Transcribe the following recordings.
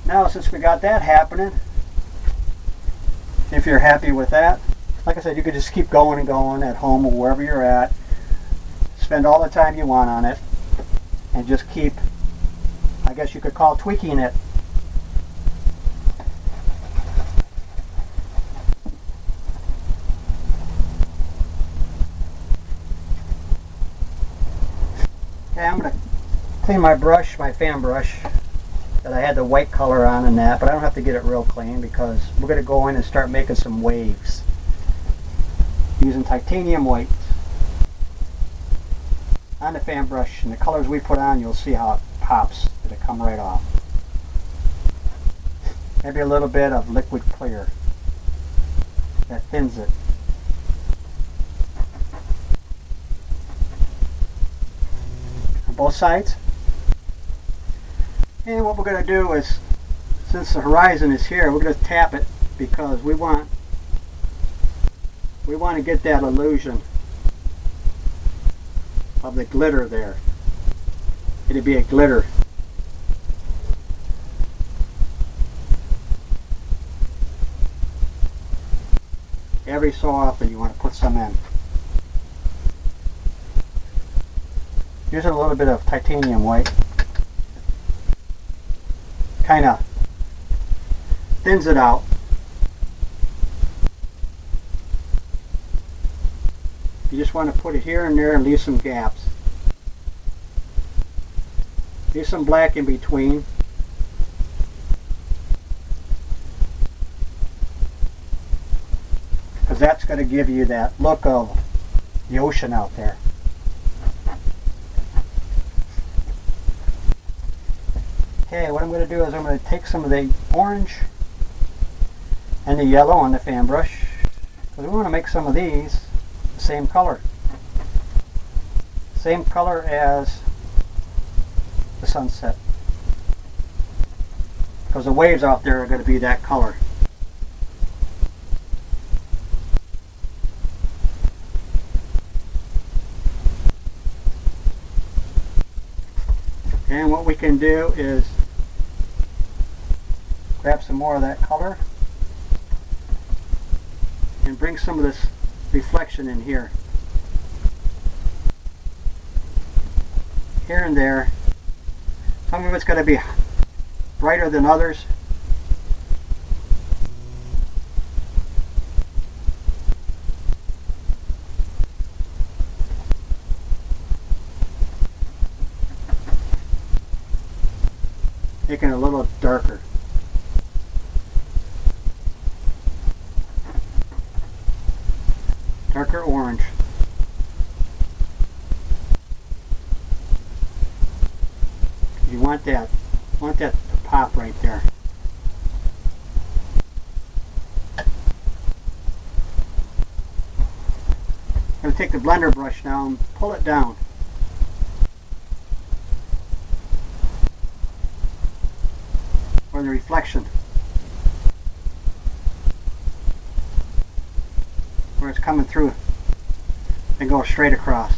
Now since we got that happening, if you're happy with that, like I said, you could just keep going and going at home or wherever you're at. Spend all the time you want on it and just keep, I guess you could call tweaking it. Okay, I'm going to clean my brush, my fan brush, that I had the white color on and that, but I don't have to get it real clean because we're going to go in and start making some waves using titanium white on the fan brush. And the colors we put on, you'll see how it pops. It'll come right off. Maybe a little bit of liquid clear that thins it. On both sides. And what we're going to do is, since the horizon is here, we're going to tap it because we want to get that illusion of the glitter there. It'll be a glitter. Every so often you want to put some in. Using a little bit of titanium white. Kind of thins it out. You just want to put it here and there and leave some gaps. Leave some black in between. Because that's going to give you that look of the ocean out there. Okay, what I'm going to do is I'm going to take some of the orange and the yellow on the fan brush, because we want to make some of these the same color. Same color as the sunset. Because the waves out there are going to be that color. And what we can do is grab some more of that color and bring some of this reflection in here. Here and there. Some of it's going to be brighter than others. Making it a little darker. Darker orange. You want that to pop right there. I'm going to take the blender brush now and pull it down. Or the reflection. Where it's coming through and go straight across.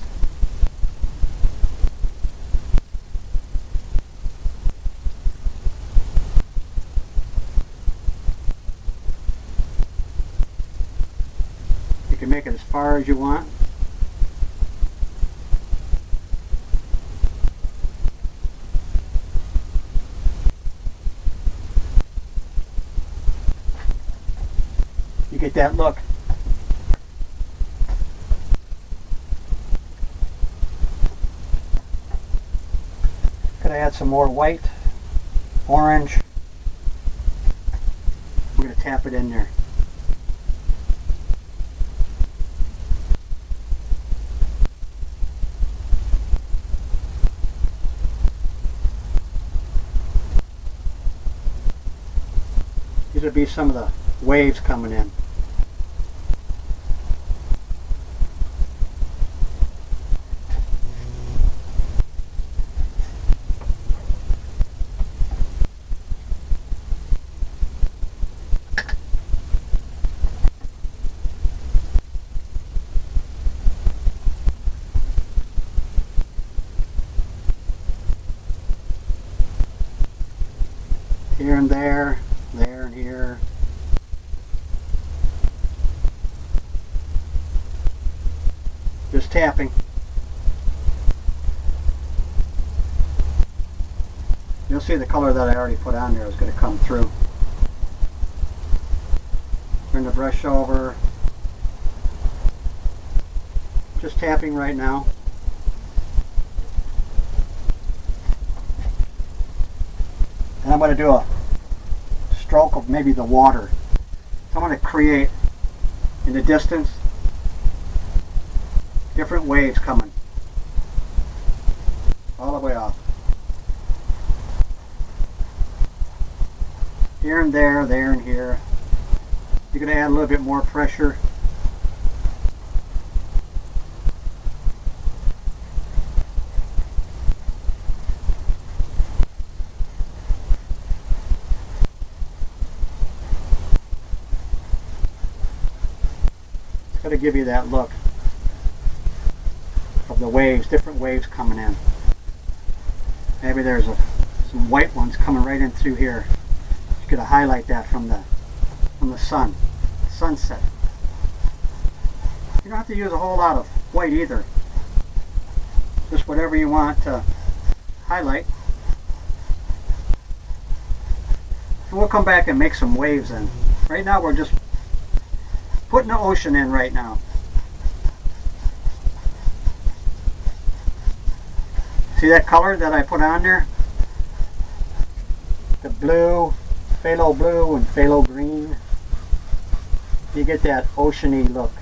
You can make it as far as you want. You get that look. Could I add some more white, orange? We're going to tap it in there. These will be some of the waves coming in. Here and there, there, and here. Just tapping. You'll see the color that I already put on there is going to come through. Turn the brush over. Just tapping right now. And I'm going to do a stroke of maybe the water. So I'm going to create in the distance different waves coming all the way off. Here and there, there and here. You're going to add a little bit more pressure. It's going to give you that look of the waves, different waves coming in. Maybe there's some white ones coming right in through here. You're going to highlight that from the sunset. You don't have to use a whole lot of white either. Just whatever you want to highlight. And we'll come back and make some waves in. Right now we're just putting the ocean in right now. See that color that I put on there? The blue, phthalo blue and phthalo green. You get that oceany look.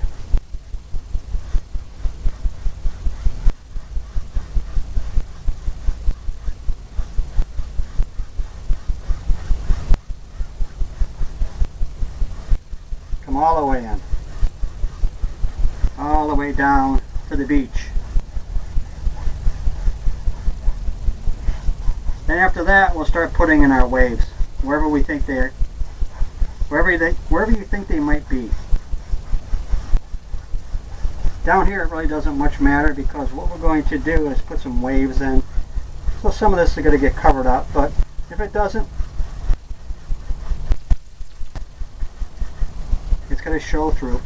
Come all the way in. All the way down to the beach. Then after that, we'll start putting in our waves wherever we think they're, wherever you think they might be. Down here, it really doesn't much matter because what we're going to do is put some waves in. So some of this is going to get covered up, but if it doesn't, it's going to show through.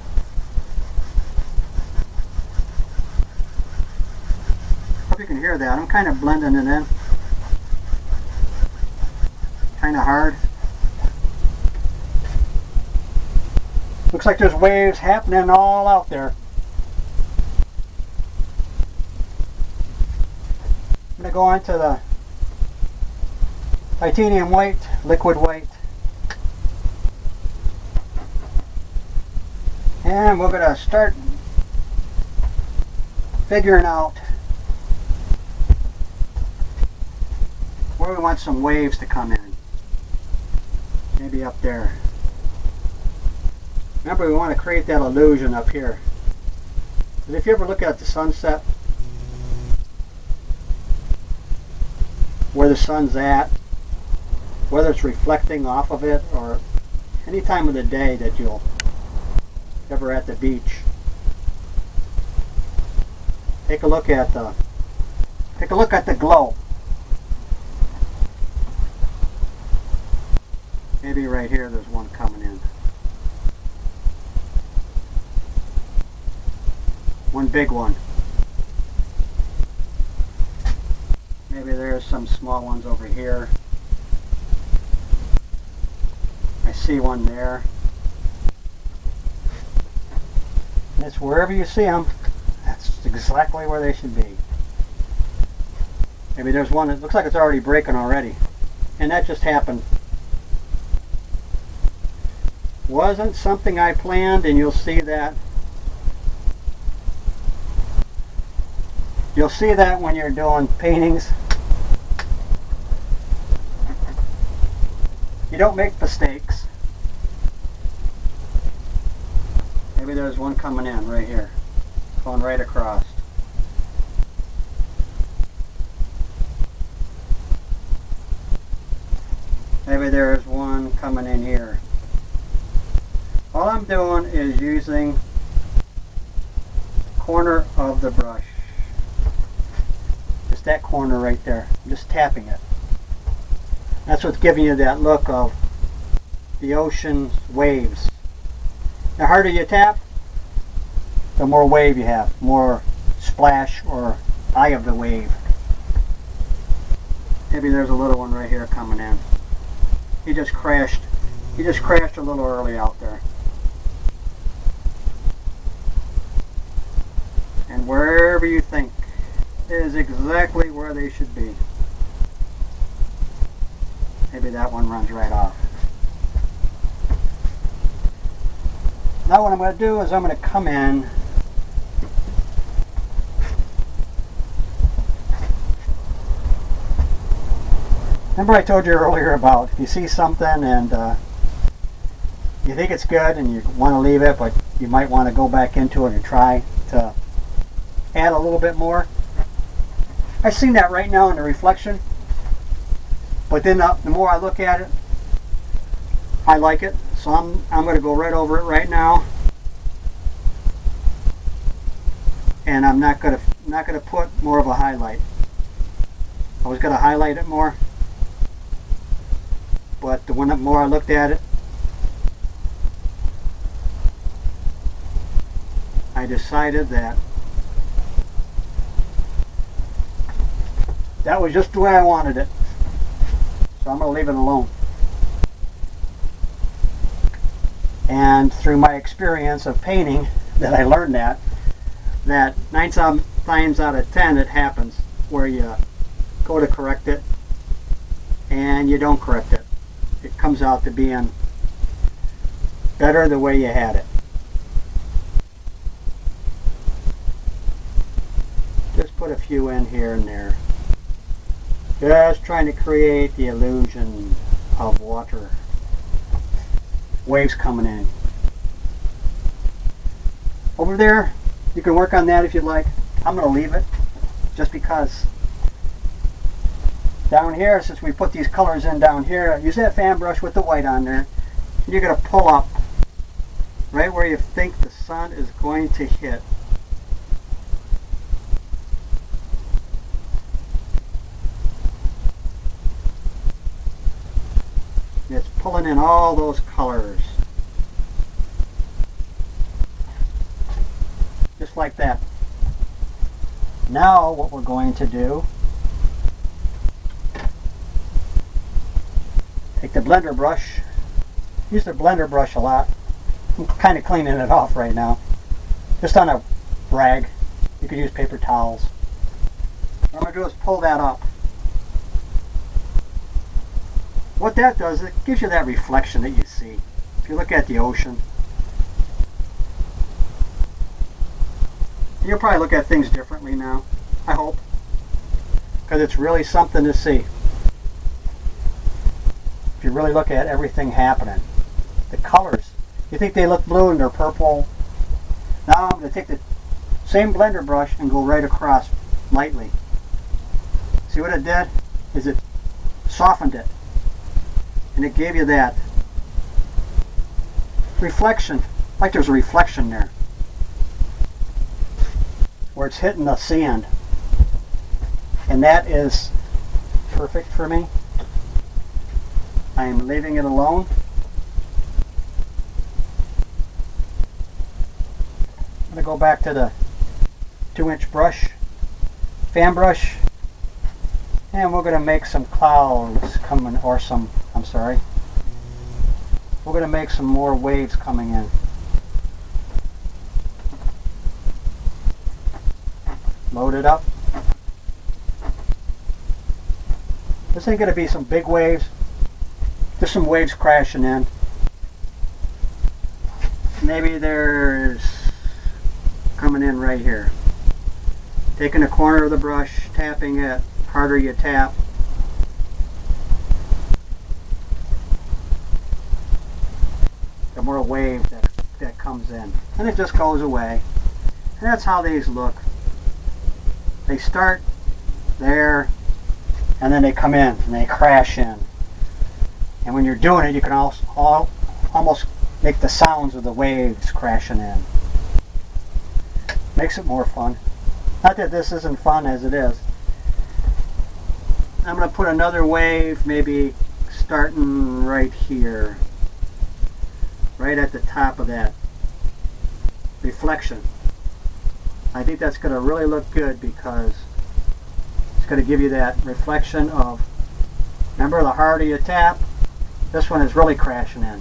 Hope you can hear that. I'm kind of blending it in. Kind of hard. Looks like there's waves happening all out there. I'm going to go on to the titanium white, liquid white. And we're going to start figuring out where we want some waves to come in. Maybe up there. Remember, we want to create that illusion up here. And if you ever look at the sunset, where the sun's at, whether it's reflecting off of it or any time of the day that you'll ever at the beach, take a look at the glow. Maybe right here there's one coming in. One big one. Maybe there's some small ones over here. I see one there. And it's wherever you see them, that's exactly where they should be. Maybe there's one that looks like it's already breaking already. And that just happened. Wasn't something I planned, and you'll see that. You'll see that when you're doing paintings. You don't make mistakes. Maybe there's one coming in right here, going right across. Maybe there's one coming in here. All I'm doing is using the corner of the brush. Just that corner right there. I'm just tapping it. That's what's giving you that look of the ocean waves. The harder you tap, the more wave you have, more splash or eye of the wave. Maybe there's a little one right here coming in. He just crashed. He just crashed a little early out there. And wherever you think is exactly where they should be. Maybe that one runs right off. Now what I'm going to do is I'm going to come in Remember I told you earlier about if you see something and you think it's good and you want to leave it, but you might want to go back into it and try to add a little bit more. I've seen that right now in the reflection, but then the more I look at it, I like it. So I'm going to go right over it right now, and I'm not going to put more of a highlight. I was going to highlight it more, but the more I looked at it, I decided that that was just the way I wanted it. So I'm going to leave it alone. And through my experience of painting, that I learned that 9 times out of 10 it happens where you go to correct it and you don't correct it. It comes out to being better the way you had it. Just put a few in here and there. Just trying to create the illusion of water. Waves coming in. Over there, you can work on that if you'd like. I'm going to leave it just because. Down here, since we put these colors in down here, use that fan brush with the white on there. And you're going to pull up right where you think the sun is going to hit. It's pulling in all those colors. Just like that. Now what we're going to do, take the blender brush. Use the blender brush a lot. I'm kind of cleaning it off right now. Just on a rag. You could use paper towels. What I'm going to do is pull that up. What that does, it gives you that reflection that you see. If you look at the ocean, you'll probably look at things differently now, I hope, because it's really something to see. If you really look at everything happening, the colors, you think they look blue and they're purple. Now I'm going to take the same blender brush and go right across lightly. See what it did? Is it softened it. And it gave you that reflection, like there's a reflection there, where it's hitting the sand. And that is perfect for me. I am leaving it alone. I'm going to go back to the 2-inch brush, fan brush, and we're going to make some clouds coming, or some, I'm sorry, we're going to make some more waves coming in. Load it up. This ain't going to be some big waves, just some waves crashing in. Maybe there's coming in right here. Taking the corner of the brush, tapping it, harder you tap. The more wave that comes in. And it just goes away. And that's how these look. They start there, and then they come in, and they crash in. And when you're doing it, you can also almost make the sounds of the waves crashing in. Makes it more fun. Not that this isn't fun as it is. I'm going to put another wave maybe starting right here, right at the top of that reflection. I think that's going to really look good because it's going to give you that reflection of, remember, the harder you tap, this one is really crashing in.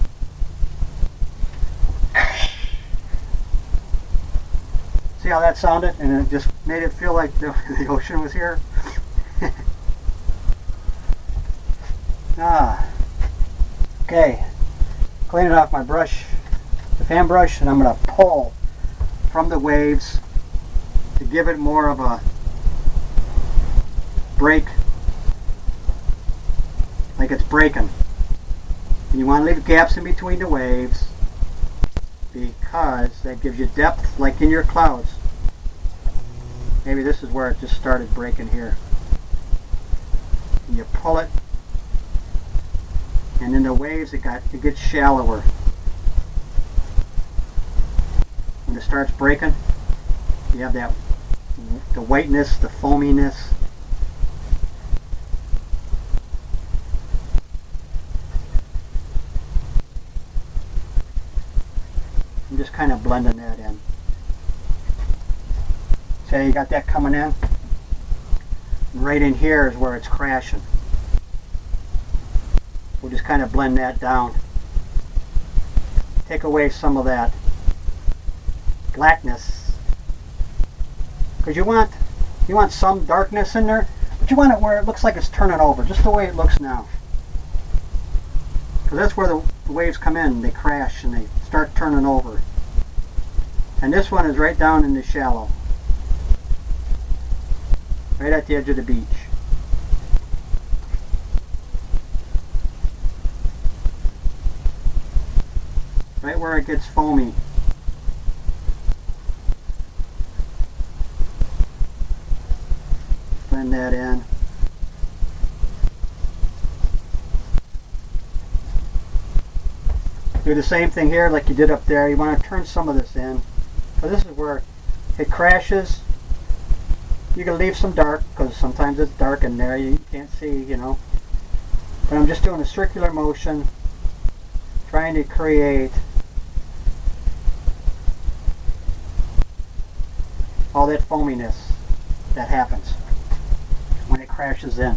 See how that sounded? And it just made it feel like the ocean was here. Okay, cleaning off my brush, the fan brush, and I'm going to pull from the waves to give it more of a break, like it's breaking. And you want to leave gaps in between the waves because that gives you depth, like in your clouds. Maybe this is where it just started breaking here. And you pull it, and in the waves it gets shallower. When it starts breaking, you have that, the whiteness, the foaminess. I'm just kind of blending that in. So you got that coming in. And right in here is where it's crashing. We'll just kind of blend that down. Take away some of that blackness. Because you want some darkness in there, but you want it where it looks like it's turning over, just the way it looks now. Because that's where the waves come in, they crash and they start turning over. And this one is right down in the shallow, right at the edge of the beach. Right where it gets foamy. Blend that in. Do the same thing here like you did up there. You want to turn some of this in. So this is where it crashes. You can leave some dark because sometimes it's dark in there. You can't see, you know. But I'm just doing a circular motion, trying to create all that foaminess that happens when it crashes in.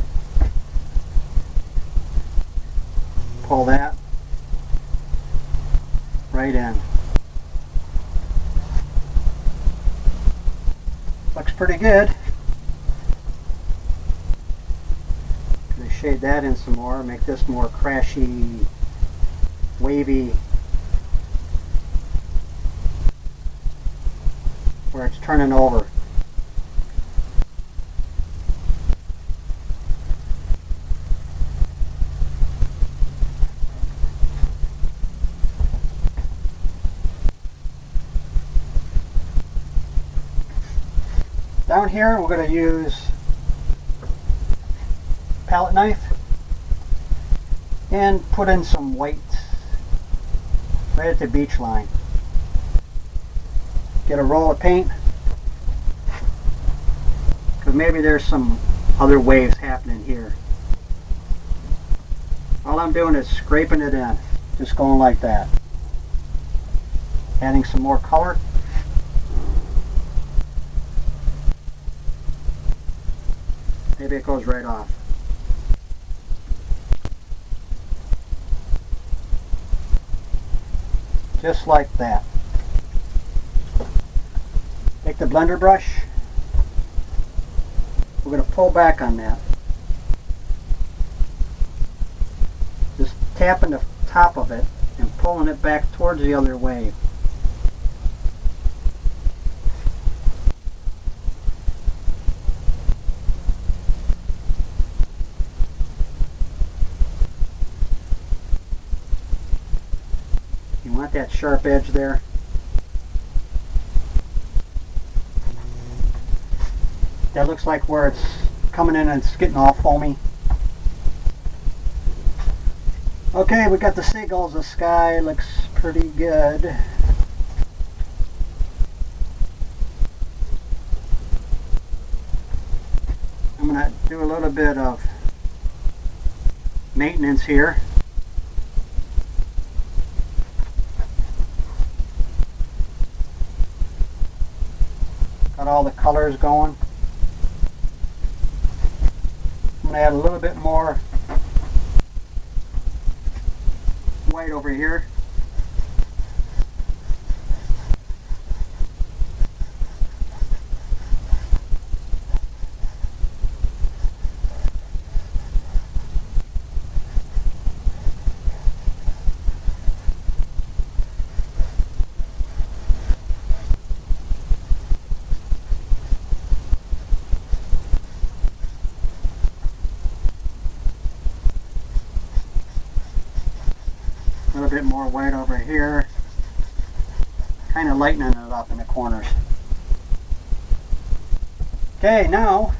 Pull that right in. Looks pretty good. Gonna shade that in some more, make this more crashy, wavy, where it's turning over. Down here we're going to use palette knife and put in some white right at the beach line. Get a roll of paint because maybe there's some other waves happening here. All I'm doing is scraping it in, just going like that. Adding some more color. Maybe it goes right off. Just like that. Take the blender brush. We're going to pull back on that. Just tapping the top of it and pulling it back towards the other wave. You want that sharp edge there. That looks like where it's coming in and it's getting all foamy. Okay, we got the seagulls, the sky looks pretty good. I'm going to do a little bit of maintenance here. Got all the colors going. I'm going to add a little bit more white over here. A little bit more white over here, kind of lightening it up in the corners. Okay, now